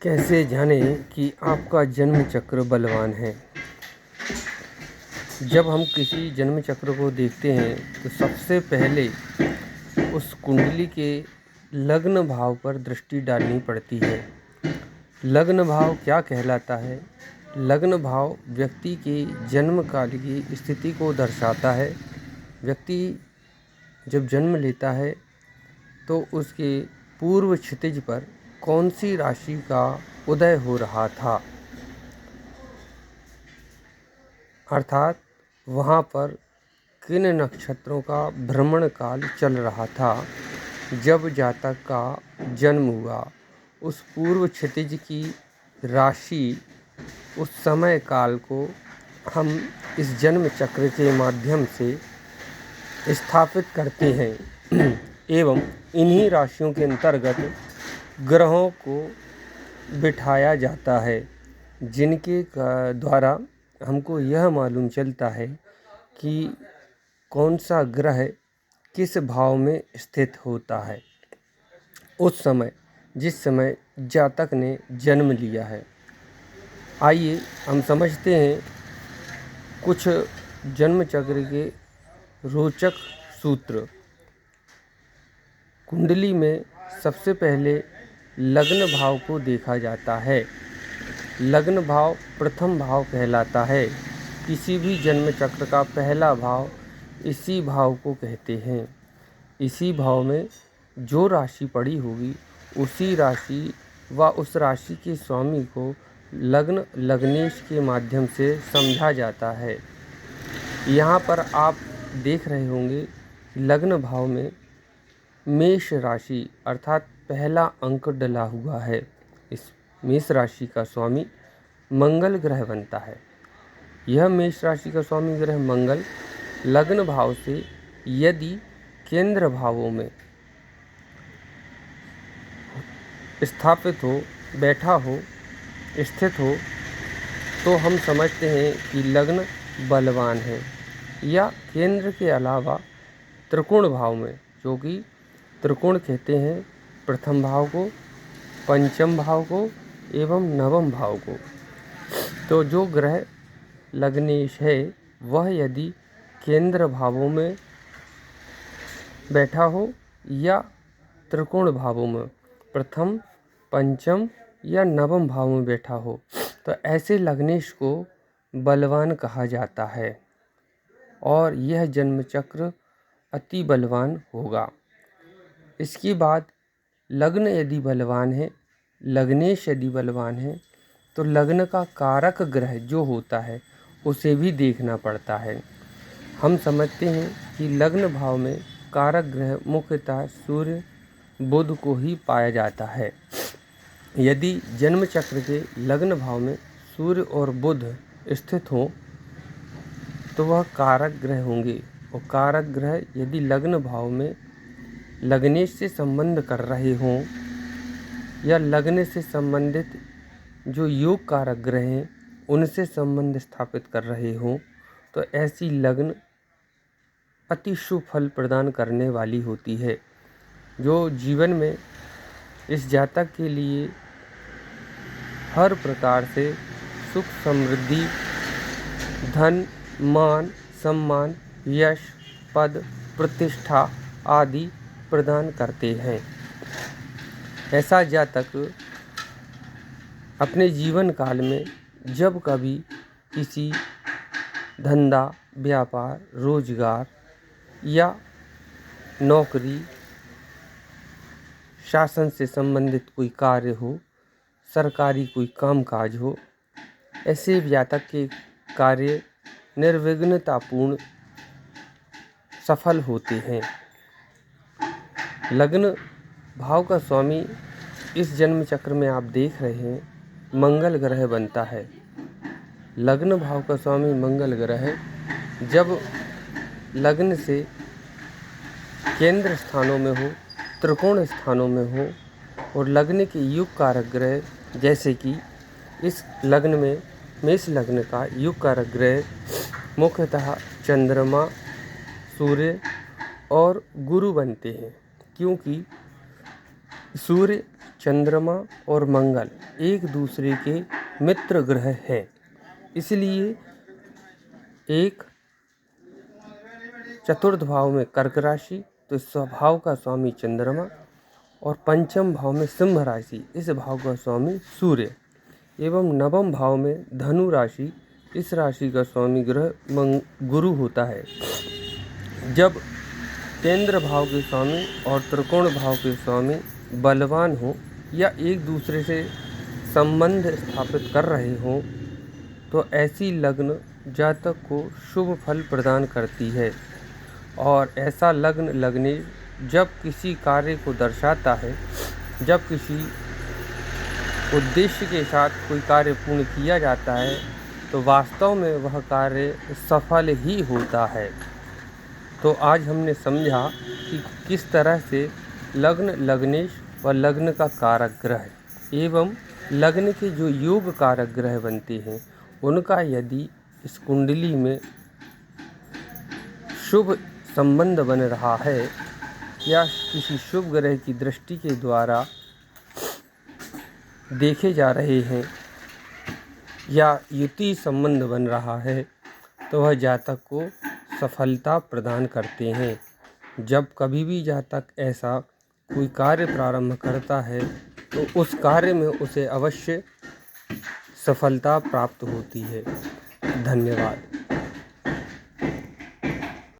कैसे जानें कि आपका जन्म चक्र बलवान है। जब हम किसी जन्म चक्र को देखते हैं तो सबसे पहले उस कुंडली के लग्न भाव पर दृष्टि डालनी पड़ती है। लग्न भाव क्या कहलाता है? लग्न भाव व्यक्ति के जन्म काल की स्थिति को दर्शाता है। व्यक्ति जब जन्म लेता है तो उसके पूर्व क्षितिज पर कौन सी राशि का उदय हो रहा था, अर्थात वहाँ पर किन नक्षत्रों का भ्रमण काल चल रहा था। जब जातक का जन्म हुआ, उस पूर्व क्षितिज की राशि, उस समय काल को हम इस जन्म चक्र के माध्यम से स्थापित करते हैं एवं इन्हीं राशियों के अंतर्गत ग्रहों को बिठाया जाता है, जिनके द्वारा हमको यह मालूम चलता है कि कौन सा ग्रह किस भाव में स्थित होता है उस समय, जिस समय जातक ने जन्म लिया है। आइए हम समझते हैं कुछ जन्म चक्र के रोचक सूत्र। कुंडली में सबसे पहले लग्न भाव को देखा जाता है। लग्न भाव प्रथम भाव कहलाता है। किसी भी जन्म चक्र का पहला भाव इसी भाव को कहते हैं। इसी भाव में जो राशि पड़ी होगी, उसी राशि व उस राशि के स्वामी को लग्न लग्नेश के माध्यम से समझा जाता है। यहाँ पर आप देख रहे होंगे लग्न भाव में मेष राशि अर्थात पहला अंक डला हुआ है। इस मेष राशि का स्वामी मंगल ग्रह बनता है। यह मेष राशि का स्वामी ग्रह मंगल लग्न भाव से यदि केंद्र भावों में स्थापित हो, बैठा हो, स्थित हो, तो हम समझते हैं कि लग्न बलवान है। या केंद्र के अलावा त्रिकोण भाव में, जो कि त्रिकोण कहते हैं प्रथम भाव को, पंचम भाव को एवं नवम भाव को, तो जो ग्रह लग्नेश है वह यदि केंद्र भावों में बैठा हो या त्रिकोण भावों में प्रथम, पंचम या नवम भाव में बैठा हो, तो ऐसे लग्नेश को बलवान कहा जाता है और यह जन्म चक्र अति बलवान होगा। इसके बाद लग्न यदि बलवान है, लग्नेश यदि बलवान है, तो लग्न का कारक ग्रह जो होता है उसे भी देखना पड़ता है। हम समझते हैं कि लग्न भाव में कारक ग्रह मुख्यतः सूर्य बुध को ही पाया जाता है। यदि जन्म चक्र के लग्न भाव में सूर्य और बुध स्थित हों तो वह कारक ग्रह होंगे, और कारक ग्रह यदि लग्न भाव में लग्नेश से संबंध कर रहे हों या लग्न से संबंधित जो योग कारक ग्रह हैं उनसे संबंध स्थापित कर रहे हों, तो ऐसी लग्न अति शुभ फल प्रदान करने वाली होती है, जो जीवन में इस जातक के लिए हर प्रकार से सुख समृद्धि, धन, मान, सम्मान, यश, पद, प्रतिष्ठा आदि प्रदान करते हैं। ऐसा जातक अपने जीवन काल में जब कभी किसी धंधा, व्यापार, रोजगार या नौकरी, शासन से संबंधित कोई कार्य हो, सरकारी कोई कामकाज हो, ऐसे जातक के कार्य निर्विघ्नतापूर्ण सफल होते हैं। लग्न भाव का स्वामी इस जन्म चक्र में आप देख रहे हैं मंगल ग्रह बनता है। लग्न भाव का स्वामी मंगल ग्रह जब लग्न से केंद्र स्थानों में हो, त्रिकोण स्थानों में हो, और लग्न के युग कारक ग्रह, जैसे कि इस लग्न में मेष लग्न का युग कारक ग्रह मुख्यतः चंद्रमा, सूर्य और गुरु बनते हैं, क्योंकि सूर्य चंद्रमा और मंगल एक दूसरे के मित्र ग्रह हैं, इसलिए एक चतुर्थ भाव में कर्क राशि, तो इस स्वभाव का स्वामी चंद्रमा, और पंचम भाव में सिंह राशि, इस भाव का स्वामी सूर्य, एवं नवम भाव में धनु राशि, इस राशि का स्वामी ग्रह गुरु होता है। जब केंद्र भाव के स्वामी और त्रिकोण भाव के स्वामी बलवान हो या एक दूसरे से संबंध स्थापित कर रहे हों, तो ऐसी लग्न जातक को शुभ फल प्रदान करती है। और ऐसा लग्न लगने जब किसी कार्य को दर्शाता है, जब किसी उद्देश्य के साथ कोई कार्य पूर्ण किया जाता है, तो वास्तव में वह कार्य सफल ही होता है। तो आज हमने समझा कि किस तरह से लग्न, लग्नेश व लग्न का कारक ग्रह एवं लग्न के जो योग कारक ग्रह बनते हैं, उनका यदि इस कुंडली में शुभ संबंध बन रहा है या किसी शुभ ग्रह की दृष्टि के द्वारा देखे जा रहे हैं या युति संबंध बन रहा है, तो वह जातक को सफलता प्रदान करते हैं। जब कभी भी जातक ऐसा कोई कार्य प्रारंभ करता है, तो उस कार्य में उसे अवश्य सफलता प्राप्त होती है। धन्यवाद।